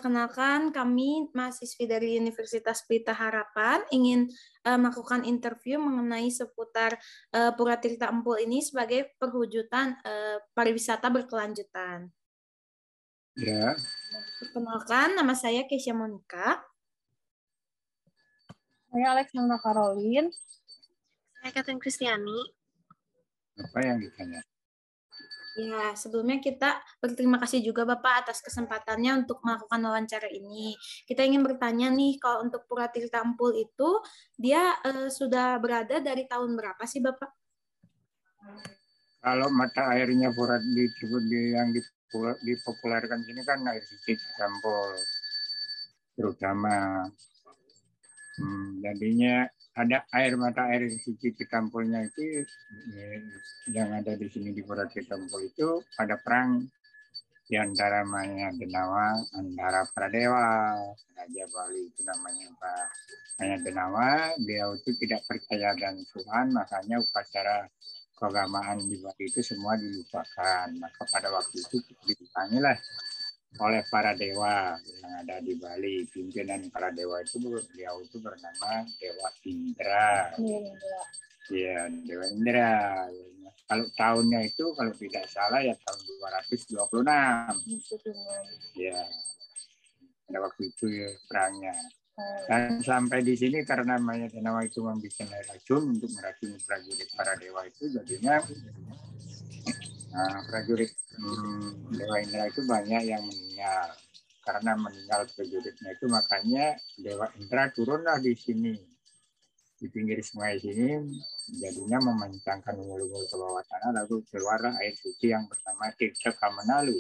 Perkenalkan, kami mahasiswi dari Universitas Pelita Harapan ingin melakukan interview mengenai seputar Pura Tirta Empul ini sebagai perwujudan pariwisata berkelanjutan. Ya, Perkenalkan, nama saya Keisha Monica. Saya Alexandra Caroline. Saya Catherine Kristiani. apa yang ditanya? Ya, sebelumnya kita berterima kasih juga Bapak atas kesempatannya untuk melakukan wawancara ini. Kita ingin bertanya nih, kalau untuk Pura Tirta Empul itu, dia sudah berada dari tahun berapa sih Bapak? Kalau mata airnya yang dipopulerkan sini kan air suci Cikampol, terutama. Jadinya ada mata air suci Cikampolnya itu yang ada di sini di Pura Tirta Empul itu ada perang di antara Maya Denawa, antara Pradewa, Raja Bali itu namanya Pak Maya Denawa. Dia itu tidak percaya dan Tuhan, makanya upacara keagamaan di Bali itu semua dilupakan. Maka pada waktu itu dipanggillah oleh para dewa yang ada di Bali. Pimpinan para dewa itu beliau itu bernama Dewa Indra. Iya, Dewa Indra. Kalau tahunnya itu kalau tidak salah ya tahun 226. Ya, pada waktu itu ya, perangnya. Dan sampai di sini karena Maya Denawa itu membuat racun untuk meracuni prajurit para dewa itu, jadinya prajurit Dewa Indra itu banyak yang meninggal. Karena meninggal prajuritnya itu, makanya Dewa Indra turunlah di sini, di pinggir sungai sini, jadinya memancangkan ulu-ulu ke bawah tanah, lalu keluarlah air suci yang bernama Tirta Kamenalu.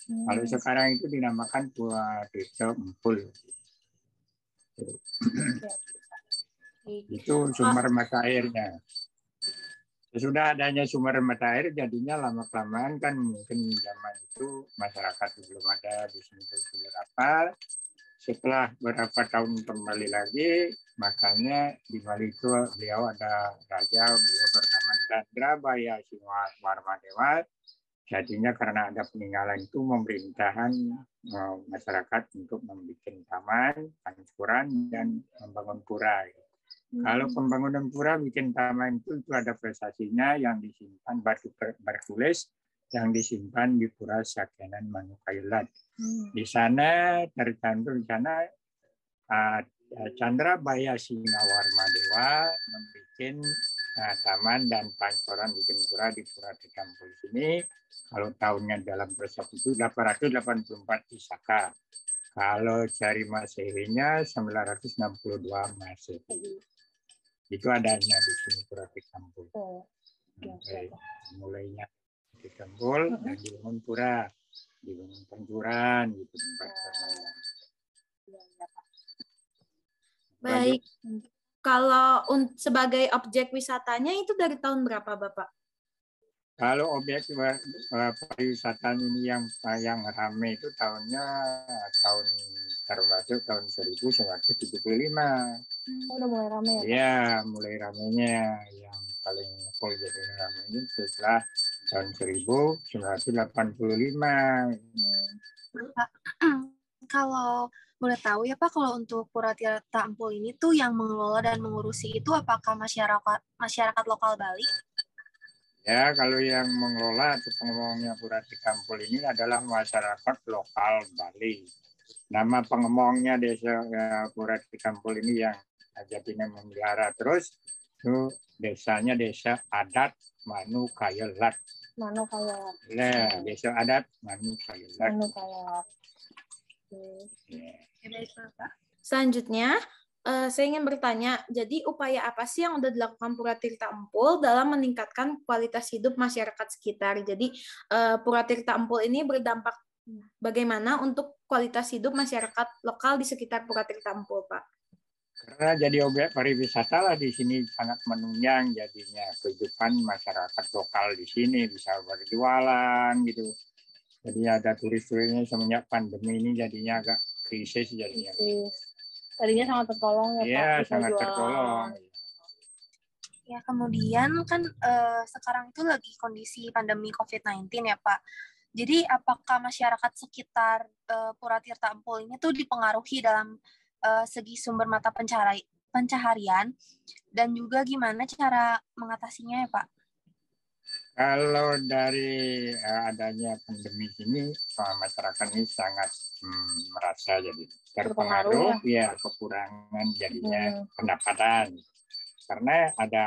Kalau sekarang itu dinamakan Pura Tirta Empul. Itu sumber mata airnya. Sesudah adanya sumber mata air, jadinya lama-kelamaan kan mungkin zaman itu masyarakat belum ada di sini sumber apa. Setelah berapa tahun kembali lagi, makanya di Bali itu beliau ada raja, beliau bernama Chandrabaya Warmadewa. Jadinya karena ada peninggalan itu pemerintahan masyarakat untuk membuat taman, pancuran, dan membangun pura. Kalau pembangunan pura bikin taman itu ada prestasinya yang disimpan batu bertulis yang disimpan di Pura Sakyanan Manukailat. Di sana tercantum di sana Chandrabaya Warmadewa membuat taman dan pancoran bikin pura di Pura Tirta Empul sini. Kalau tahunnya dalam prestasi itu 884 Isaka. Kalau cari Masehinya 962 Masehi. Itu adanya di sini Pura Tirta Empul. Mulainya Tirta Empul dan dibangun pura, dibangun pancuran gitu tempat bermain. Baik, kalau sebagai objek wisatanya itu dari tahun berapa Bapak? Kalau objek pariwisata ini yang ramai itu tahunnya termasuk tahun 1975. Udah mulai ramai ya? Iya, mulai ramainya yang paling full jadi ramai ini setelah tahun 1985. Pak, kalau boleh tahu ya Pak, kalau untuk Pura Tirta Empul ini tuh yang mengelola dan mengurusi itu apakah masyarakat lokal Bali? Ya, kalau yang mengelola atau pengemongnya Pura Tirta Empul ini adalah masyarakat lokal Bali. Nama pengemongnya desa Pura Tirta Empul ini yang jadinya memelihara terus itu desanya desa adat Manukayelat. Manukayelat. Nah, desa adat Manukayelat. Baik Pak. Selanjutnya, saya ingin bertanya, jadi upaya apa sih yang sudah dilakukan Pura Tirta Empul dalam meningkatkan kualitas hidup masyarakat sekitar? Jadi, Pura Tirta Empul ini berdampak bagaimana untuk kualitas hidup masyarakat lokal di sekitar Pura Tirta Empul, Pak? Karena jadi objek pariwisata lah di sini sangat menunjang jadinya kehidupan masyarakat lokal di sini, bisa berjualan gitu. Jadi ada turis-turisnya semenjak pandemi ini jadinya agak krisis jadinya. Tadinya sangat tertolong ya Pak. Iya, sangat tertolong. Ya, kemudian kan sekarang itu lagi kondisi pandemi COVID-19 ya Pak. Jadi apakah masyarakat sekitar Pura Tirta Empul ini tuh dipengaruhi dalam segi sumber mata pencaharian dan juga gimana cara mengatasinya ya Pak? Kalau dari adanya pandemi ini, masyarakat ini sangat merasa jadi terpengaruh, ya kekurangan jadinya pendapatan. Karena ada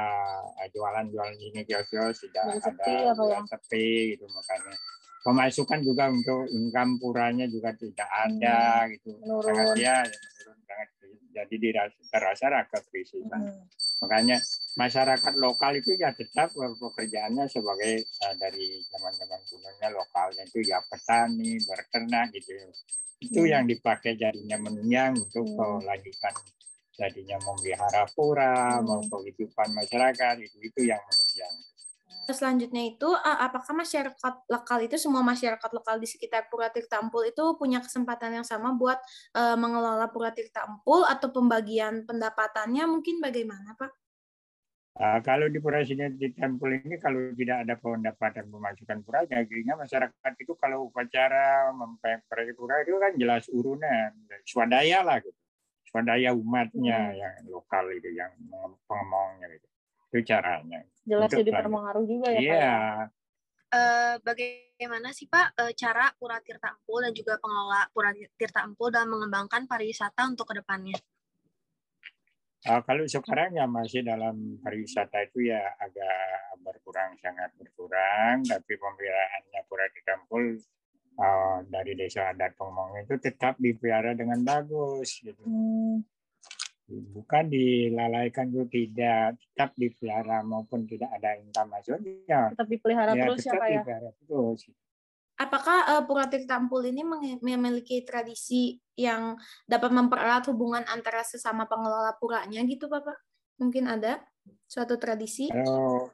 jualan-jualan ini kios-kios tidak ada sepi gitu, makanya pemasukan juga untuk income puranya juga tidak ada gitu, sangat ya menurun sangat, jadi terasa agak krisis. Makanya masyarakat lokal itu ya tetap pekerjaannya sebagai dari zaman-zaman kunonya lokalnya itu ya petani, berternak gitu. Itu yang dipakai jadinya menunjang untuk kelanjutan jadinya memelihara pura, mau kehidupan masyarakat itu yang menunjang. Selanjutnya itu, apakah masyarakat lokal itu, semua masyarakat lokal di sekitar Pura Tirta Empul itu punya kesempatan yang sama buat mengelola Pura Tirta Empul, atau pembagian pendapatannya mungkin bagaimana, Pak? Kalau di Pura Tirta Empul ini, kalau tidak ada pendapatan pemasukan pura, akhirnya masyarakat itu kalau upacara memperoleh pura itu kan jelas urunan, swadaya lah gitu. Swadaya umatnya yang lokal itu, yang pengomongnya gitu. Itu caranya. Jelas jadi terpengaruh juga ya Pak. Iya. Bagaimana sih Pak cara Pura Tirta Empul dan juga pengelola Pura Tirta Empul dalam mengembangkan pariwisata untuk kedepannya? Kalau sekarang ya masih dalam pariwisata itu ya agak berkurang, sangat berkurang. Tapi pemeliharaannya Pura Tirta Empul dari desa adat Pengmong itu tetap dipelihara dengan bagus gitu. Bukan dilalaikan itu, tidak, tetap dipelihara maupun tidak ada income masuknya. Tetap dipelihara terus ya Pak ya? Terus. Apakah Pura Tirta Empul ini memiliki tradisi yang dapat mempererat hubungan antara sesama pengelola puranya gitu Bapak? Mungkin ada suatu tradisi?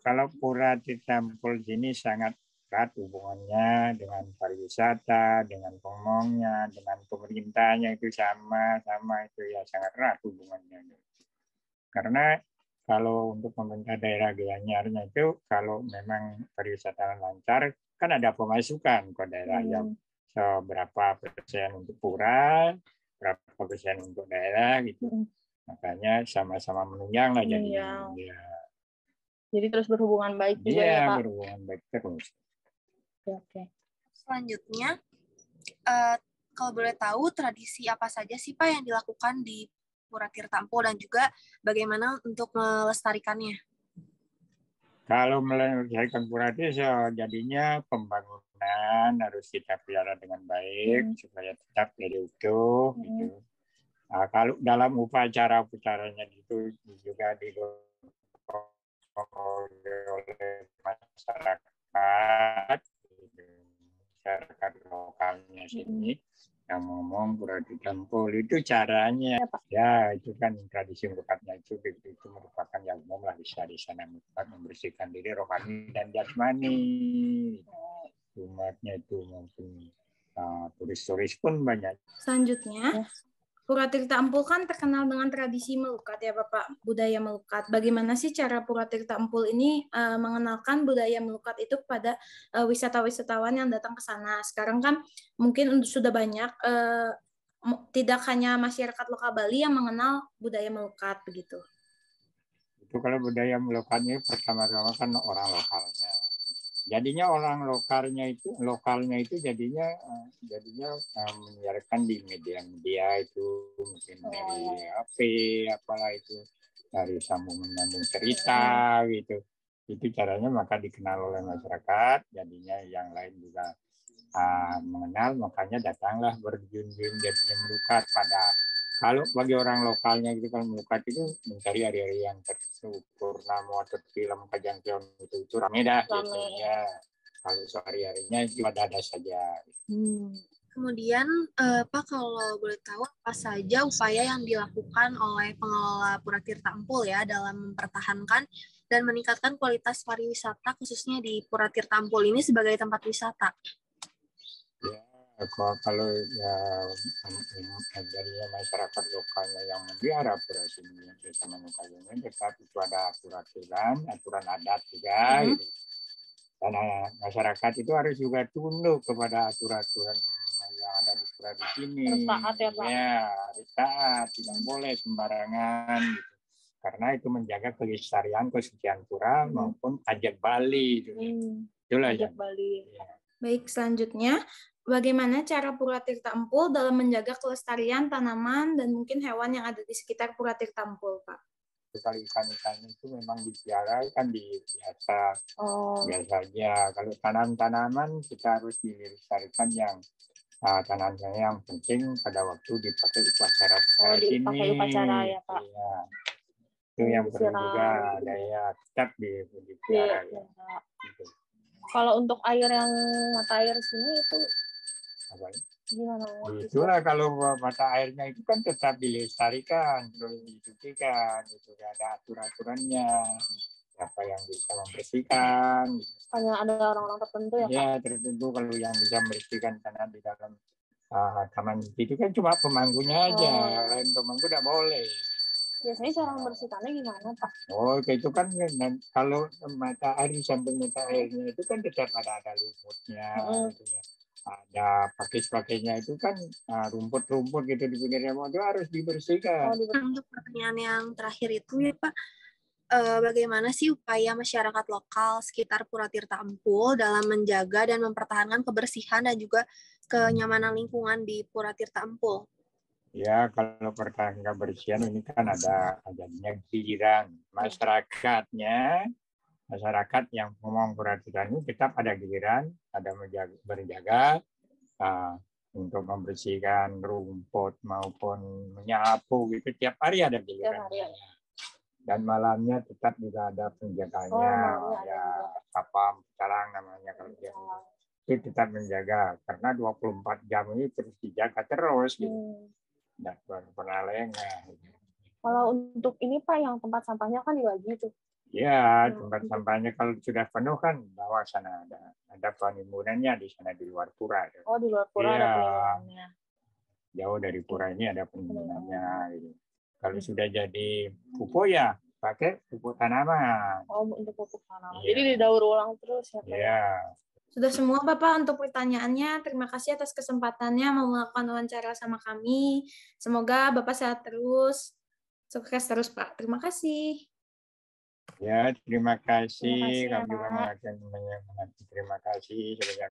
Kalau Pura Tirta Empul ini sangat erat hubungannya dengan pariwisata, dengan pengomongnya, dengan pemerintahnya itu sama itu ya sangat erat hubungannya. Karena kalau untuk pemerintah daerah Gianyarnya itu, kalau memang pariwisata lancar, kan ada pemasukan ke daerah yang seberapa persen untuk pura, berapa persen untuk daerah gitu. Makanya sama-sama menunjang lah jadinya. Ya. Jadi terus berhubungan baik juga ya Pak? Iya, berhubungan baik terus. Oke. Selanjutnya, kalau boleh tahu tradisi apa saja sih Pak yang dilakukan di Pura Tirta Empul dan juga bagaimana untuk melestarikannya? Kalau melestarikan pura itu jadinya pembangunan harus kita pelihara dengan baik supaya tetap jadi utuh. Gitu. Kalau dalam upacaranya itu juga oleh masyarakat, masyarakat lokalnya sini yang ngomong Pura Tirta Empul itu caranya ya itu kan tradisi melukatnya itu merupakan yang umum lah, bisa di sana membersihkan diri rohani dan jasmani umatnya itu maupun turis-turis pun banyak. Selanjutnya, Pura Tirta Empul kan terkenal dengan tradisi melukat ya Bapak, budaya melukat. Bagaimana sih cara Pura Tirta Empul ini mengenalkan budaya melukat itu kepada wisatawan yang datang ke sana? Sekarang kan mungkin sudah banyak, tidak hanya masyarakat lokal Bali yang mengenal budaya melukat begitu. Itu kalau budaya melukatnya pertama-tama kan orang lokalnya. Jadinya orang lokalnya itu jadinya menyiarkan di media-media itu, mungkin dari HP apalah itu, dari sambungan cerita gitu. Itu caranya maka dikenal oleh masyarakat, jadinya yang lain juga mengenal, makanya datanglah berjun-jun jadinya melukat pada. Kalau bagi orang lokalnya gitu, kalau melukat itu mencari hari-hari yang tertentu, purnama atau film Kajang Keon itu ramai dah gitu ya. Kalau sehari-harinya itu ada saja. Kemudian Pak, kalau boleh tahu apa saja upaya yang dilakukan oleh pengelola Pura Tirta Empul ya dalam mempertahankan dan meningkatkan kualitas pariwisata khususnya di Pura Tirta Empul ini sebagai tempat wisata? Ya, kalau ya dari masyarakat lokalnya yang memelihara pura sini bersama lokalnya, tetap itu ada aturan adat juga. Gitu. Karena masyarakat itu harus juga tunduk kepada aturan-aturan yang ada di surat di sini. Harus taat ya, Pak? Ya, harus taat, tidak boleh sembarangan gitu. Karena itu menjaga kelestarian kesucian pura maupun hajat Bali. Itulah Hajat yang. Bali. Ya. Baik, selanjutnya, bagaimana cara Pura Tirta Empul dalam menjaga kelestarian tanaman dan mungkin hewan yang ada di sekitar Pura Tirta Empul, Pak? Kalau ikan-ikan itu memang dipelihara kan biasa aja. Kalau tanam-tanaman kita harus dilestarikan yang tanaman yang penting pada waktu dipakai upacara dipakai upacara ya, Pak. Iya. Itu yang perlu juga daya tetap dipelihara ya. Gitu. Kalau untuk air yang mata air sini itu gimana? Itulah kalau mata airnya itu kan tetap dilestarikan, terus disucikan, itu ada aturan-aturannya. Siapa yang bisa membersihkan? Hanya ada orang-orang tertentu ya, Pak? Ya, tertentu kalau yang bisa membersihkan karena di dalam taman itu kan cuma pemangkunya aja, lain pemangku tidak boleh. Biasanya cara membersihkannya gimana, Pak? Oh, itu kan kalau mata air di samping mata airnya itu kan tetap ada lumutnya, gitu ya. Ada pakis-pakisnya itu kan rumput-rumput gitu di pinggirnya itu harus dibersihkan. Untuk pertanyaan yang terakhir itu ya Pak, bagaimana sih upaya masyarakat lokal sekitar Pura Tirta Empul dalam menjaga dan mempertahankan kebersihan dan juga kenyamanan lingkungan di Pura Tirta Empul? Ya, kalau pertahanan kebersihan ini kan ada adanya giliran masyarakat yang ngomong Pura Tirta ini tetap ada giliran, ada berjaga untuk membersihkan rumput maupun menyapu gitu tiap hari ada giliran. Dan malamnya tetap juga ada penjaganya, sapam, calang namanya kalau dia. Itu tetap menjaga karena 24 jam ini terus dijaga terus gitu. Dan pernah lengah. Kalau untuk ini Pak yang tempat sampahnya kan dibagi tuh. Ya, tempat sampahnya kalau sudah penuh kan bawah sana ada penimbunan di sana di luar pura. Oh, di luar pura ada penimbangannya. Jauh dari pura ini ada penimbangannya. Gitu. Kalau sudah jadi pupuk ya pakai pupuk tanaman. Oh, untuk pupuk tanaman. Jadi didaur ulang terus ya Pak? Iya. Sudah semua Bapak untuk pertanyaannya. Terima kasih atas kesempatannya mau melakukan wawancara sama kami. Semoga Bapak sehat terus. Sukses terus Pak. Terima kasih. Ya, terima kasih. Terima kasih, Kami juga mengaturkan terima kasih.